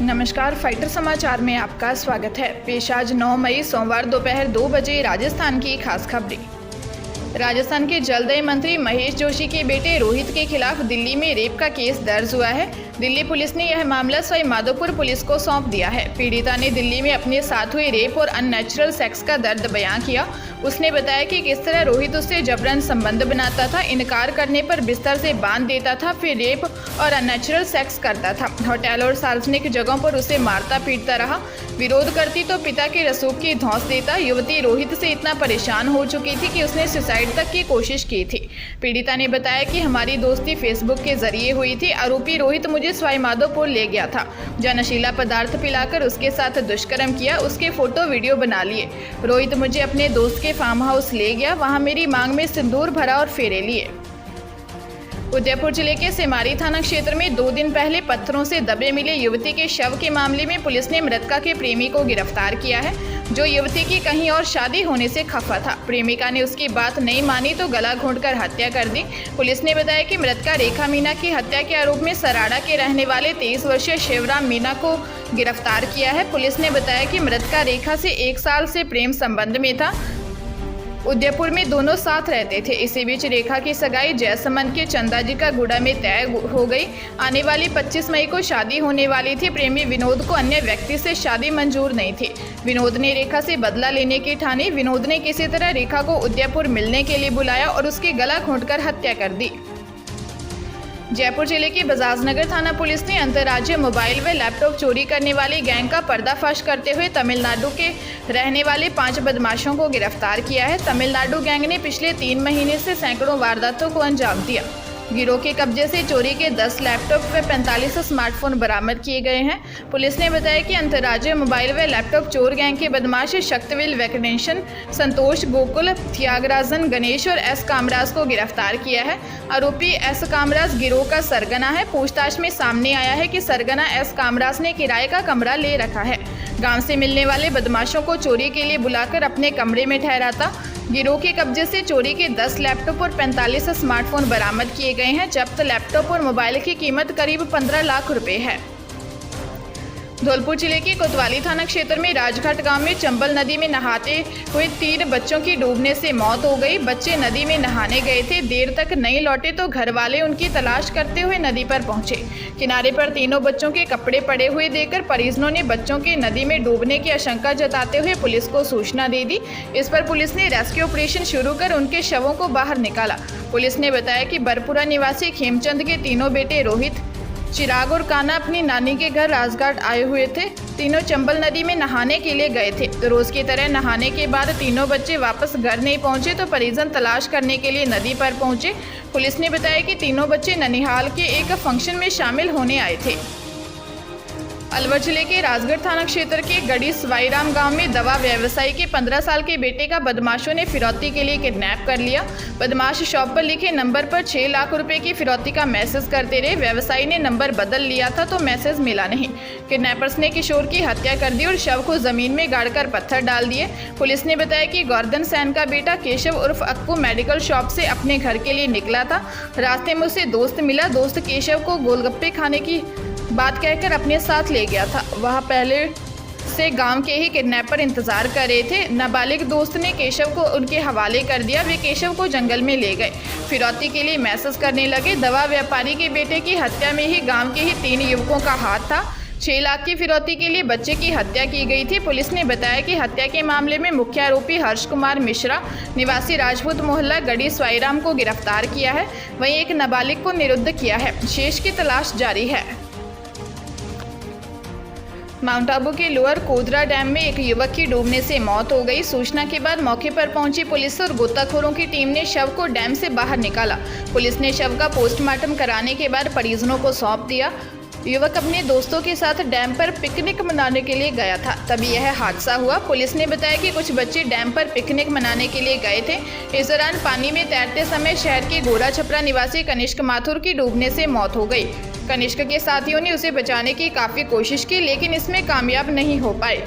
नमस्कार, फाइटर समाचार में आपका स्वागत है। पेश आज 9 मई सोमवार दोपहर 2 बजे राजस्थान की खास खबरें। राजस्थान के जलदाय मंत्री महेश जोशी के बेटे रोहित के खिलाफ दिल्ली में रेप का केस दर्ज हुआ है। दिल्ली पुलिस ने यह मामला सवाई माधोपुर पुलिस को सौंप दिया है। पीड़िता ने दिल्ली में अपने साथ हुए रेप और अननेचुरल सेक्स का दर्द बयां किया। उसने बताया कि किस तरह रोहित उससे जबरन संबंध बनाता था, इनकार करने पर बिस्तर से बांध देता था, फिर रेप और अननेचुरल सेक्स करता था। होटल और सार्वजनिक जगहों पर उसे मारता पीटता रहा। विरोध करती तो पिता के रसूख की धौंस देता। युवती रोहित से इतना परेशान हो चुकी थी कि उसने सुसाइड तक की कोशिश की थी। पीड़िता ने बताया कि हमारी दोस्ती फेसबुक के जरिए हुई थी। आरोपी रोहित मुझे सवाई माधोपुर ले गया था, जहां नशीला पदार्थ पिलाकर उसके साथ दुष्कर्म किया। उसके फोटो वीडियो बना लिए। रोहित मुझे अपने दोस्त के फार्म हाउस ले गया, वहां मेरी मांग में सिंदूर भरा और फेरे लिए। उदयपुर जिले के सेमारी थाना क्षेत्र में 2 दिन पहले पत्थरों से दबे मिले युवती के शव के मामले में पुलिस ने मृतका के प्रेमी को गिरफ्तार किया है, जो युवती की कहीं और शादी होने से खफा था। प्रेमिका ने उसकी बात नहीं मानी तो गला घोंटकर हत्या कर दी। पुलिस ने बताया कि मृतका रेखा मीना की हत्या के आरोप में सराड़ा के रहने वाले 23 वर्षीय शिवराम मीना को गिरफ्तार किया है। पुलिस ने बताया कि मृतका रेखा से 1 साल से प्रेम संबंध में था। उदयपुर में दोनों साथ रहते थे। इसी बीच रेखा की सगाई जयसमंद के चंदाजी का गुड़ा में तय हो गई। आने वाली 25 मई को शादी होने वाली थी। प्रेमी विनोद को अन्य व्यक्ति से शादी मंजूर नहीं थी। विनोद ने रेखा से बदला लेने की ठानी। विनोद ने किसी तरह रेखा को उदयपुर मिलने के लिए बुलाया और उसके गला घोंटकर हत्या कर दी। जयपुर जिले की बजाजनगर थाना पुलिस ने अंतर्राज्यीय मोबाइल व लैपटॉप चोरी करने वाली गैंग का पर्दाफाश करते हुए तमिलनाडु के रहने वाले 5 बदमाशों को गिरफ्तार किया है। तमिलनाडु गैंग ने पिछले 3 महीने से सैकड़ों वारदातों को अंजाम दिया। गिरोह के कब्जे से चोरी के 10 लैपटॉप व 45 स्मार्टफोन बरामद किए गए हैं। पुलिस ने बताया कि अंतर्राज्यीय मोबाइल व लैपटॉप चोर गैंग के बदमाश शक्तिवेल वेंकटेशन, संतोष गोकुल, त्यागराजन गणेश और एस कामराज को गिरफ्तार किया है। आरोपी एस कामराज गिरोह का सरगना है। पूछताछ में सामने आया है कि सरगना एस कामराज ने किराए का कमरा ले रखा है। गांव से मिलने वाले बदमाशों को चोरी के लिए बुलाकर अपने कमरे में ठहराता। गिरोह के कब्जे से चोरी के 10 लैपटॉप और 45 स्मार्टफोन बरामद किए गए हैं। जब्त लैपटॉप और मोबाइल की कीमत करीब 15 लाख रुपए है। धौलपुर जिले के कोतवाली थाना क्षेत्र में राजघाट गांव में चंबल नदी में नहाते हुए 3 बच्चों की डूबने से मौत हो गई। बच्चे नदी में नहाने गए थे, देर तक नहीं लौटे तो घर वाले उनकी तलाश करते हुए नदी पर पहुंचे। किनारे पर तीनों बच्चों के कपड़े पड़े हुए देखकर परिजनों ने बच्चों के नदी में डूबने की आशंका जताते हुए पुलिस को सूचना दे दी। इस पर पुलिस ने रेस्क्यू ऑपरेशन शुरू कर उनके शवों को बाहर निकाला। पुलिस ने बताया कि बरपुरा निवासी खेमचंद के तीनों बेटे रोहित, चिराग और काना अपनी नानी के घर राजघाट आए हुए थे। तीनों चंबल नदी में नहाने के लिए गए थे। तो रोज की तरह नहाने के बाद तीनों बच्चे वापस घर नहीं पहुंचे तो परिजन तलाश करने के लिए नदी पर पहुंचे। पुलिस ने बताया कि तीनों बच्चे ननिहाल के एक फंक्शन में शामिल होने आए थे। अलवर जिले के राजगढ़ थाना क्षेत्र के गढ़ी सवाईराम गांव में दवा व्यवसायी के 15 साल के बेटे का बदमाशों ने फिरौती के लिए किडनैप कर लिया। बदमाश शॉप पर लिखे नंबर पर 6 लाख रुपए की फिरौती का मैसेज करते रहे। व्यवसायी ने नंबर बदल लिया था तो मैसेज मिला नहीं। किडनैपर्स ने किशोर की हत्या कर दी और शव को जमीन में गाड़कर पत्थर डाल दिए। पुलिस ने बताया कि गोवर्धन सैन का बेटा केशव उर्फ अक्कू मेडिकल शॉप से अपने घर के लिए निकला था। रास्ते में उसे दोस्त मिला। दोस्त केशव को गोलगप्पे खाने की बात कहकर अपने साथ ले गया था। वह पहले से गांव के ही किडनैपर इंतजार कर रहे थे। नाबालिग दोस्त ने केशव को उनके हवाले कर दिया। वे केशव को जंगल में ले गए, फिरौती के लिए मैसेज करने लगे। दवा व्यापारी के बेटे की हत्या में ही गांव के ही 3 युवकों का हाथ था। 6 लाख की फिरौती के लिए बच्चे की हत्या की गई थी। पुलिस ने बताया कि हत्या के मामले में मुख्य आरोपी हर्ष कुमार मिश्रा निवासी राजपूत मोहल्ला गढ़ी सवाईराम को गिरफ्तार किया है। वहीं एक नाबालिग को निरुद्ध किया है। शेष की तलाश जारी है। माउंट आबू के लोअर कोदरा डैम में एक युवक की डूबने से मौत हो गई। सूचना के बाद मौके पर पहुंची पुलिस और गोताखोरों की टीम ने शव को डैम से बाहर निकाला। पुलिस ने शव का पोस्टमार्टम कराने के बाद परिजनों को सौंप दिया। युवक अपने दोस्तों के साथ डैम पर पिकनिक मनाने के लिए गया था, तभी यह हादसा हुआ। पुलिस ने बताया कि कुछ बच्चे डैम पर पिकनिक मनाने के लिए गए थे। इस दौरान पानी में तैरते समय शहर के गोरा छपरा निवासी कनिष्क माथुर की डूबने से मौत हो गई। कनिष्क के साथियों ने उसे बचाने की काफ़ी कोशिश की, लेकिन इसमें कामयाब नहीं हो पाए।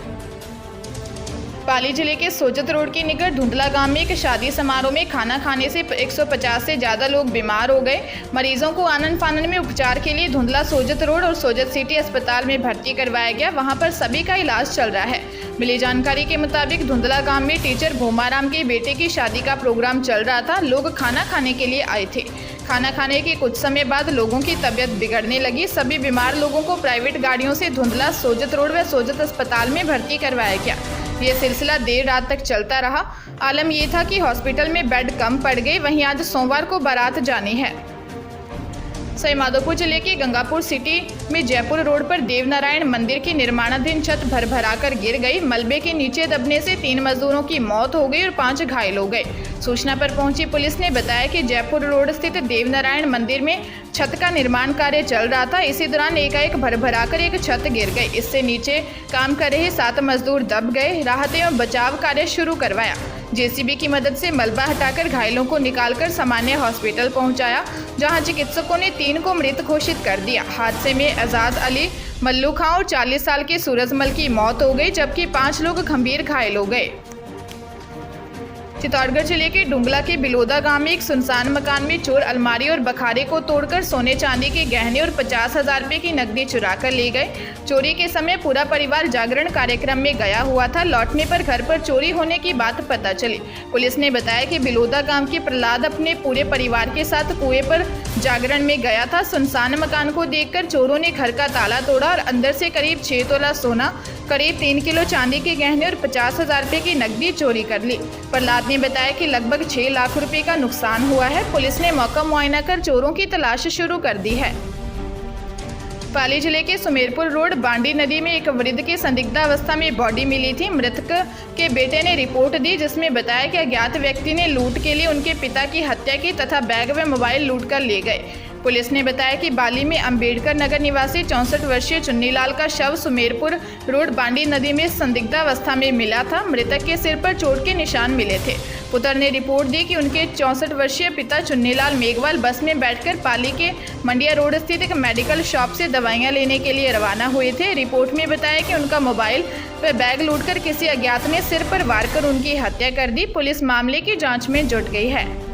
पाली जिले के सोजत रोड के निकट धुंधला गांव में एक शादी समारोह में खाना खाने से 150 से ज़्यादा लोग बीमार हो गए। मरीजों को आनन फानन में उपचार के लिए धुंधला सोजत रोड और सोजत सिटी अस्पताल में भर्ती करवाया गया। वहां पर सभी का इलाज चल रहा है। मिली जानकारी के मुताबिक धुंधला गांव में टीचर भोमाराम के बेटे की शादी का प्रोग्राम चल रहा था। लोग खाना खाने के लिए आए थे। खाना खाने के कुछ समय बाद लोगों की तबीयत बिगड़ने लगी। सभी बीमार लोगों को प्राइवेट गाड़ियों से धुंधला सोजत रोड व सोजत अस्पताल में भर्ती करवाया गया। ये सिलसिला देर रात तक चलता रहा। आलम ये था कि हॉस्पिटल में बेड कम पड़ गए। वहीं आज सोमवार को बारात जानी है। सवाई माधोपुर जिले के गंगापुर सिटी में जयपुर रोड पर देवनारायण मंदिर की निर्माणाधीन छत भरभराकर गिर गई। मलबे के नीचे दबने से 3 मजदूरों की मौत हो गई और 5 घायल हो गए। सूचना पर पहुंची पुलिस ने बताया कि जयपुर रोड स्थित देवनारायण मंदिर में छत का निर्माण कार्य चल रहा था। इसी दौरान एकाएक भरभराकर एक छत गिर गई। इससे नीचे काम कर रहे 7 मजदूर दब गए। राहत एवं बचाव कार्य शुरू करवाया। जेसीबी की मदद से मलबा हटाकर घायलों को निकालकर सामान्य हॉस्पिटल पहुंचाया, जहां चिकित्सकों ने 3 को मृत घोषित कर दिया। हादसे में एजाज अली, मल्लू खां और 40 साल के सूरजमल की मौत हो गई, जबकि 5 लोग गंभीर घायल हो गए। चित्तौड़गढ़ जिले के डुंगला के बिलोदा गांव में एक सुनसान मकान में चोर अलमारी और बखारे को तोड़कर सोने चांदी के गहने और 50,000 रुपये की नकदी चुरा कर ले गए। चोरी के समय पूरा परिवार जागरण कार्यक्रम में गया हुआ था। लौटने पर घर पर चोरी होने की बात पता चली। पुलिस ने बताया कि बिलोदा गांव के प्रहलाद अपने पूरे परिवार के साथ कुएं पर जागरण में गया था। सुनसान मकान को देखकर चोरों ने घर का ताला तोड़ा और अंदर से करीब 6 तोला सोना, करीब 3 किलो चांदी के गहने और 50,000 रुपये की नकदी चोरी कर ली। प्रहलाद ने बताया कि लगभग 6 लाख रुपए का नुकसान हुआ है। पुलिस ने मौका मुआयना कर चोरों की तलाश शुरू कर दी है। पाली जिले के सुमेरपुर रोड बांडी नदी में एक वृद्ध के संदिग्ध अवस्था में बॉडी मिली थी। मृतक के बेटे ने रिपोर्ट दी, जिसमें बताया कि अज्ञात व्यक्ति ने लूट के लिए उनके पिता की हत्या की तथा बैग व मोबाइल लूट कर ले गए। पुलिस ने बताया कि बाली में अंबेडकर नगर निवासी 64 वर्षीय चुन्नीलाल का शव सुमेरपुर रोड बांडी नदी में संदिग्ध अवस्था में मिला था। मृतक के सिर पर चोट के निशान मिले थे। पुत्र ने रिपोर्ट दी कि उनके 64 वर्षीय पिता चुन्नीलाल मेघवाल बस में बैठकर पाली के मंडिया रोड स्थित एक मेडिकल शॉप से दवाइयां लेने के लिए रवाना हुए थे। रिपोर्ट में बताया कि उनका मोबाइल व बैग लूटकर किसी अज्ञात ने सिर पर वार कर उनकी हत्या कर दी। पुलिस मामले की जाँच में जुट गई है।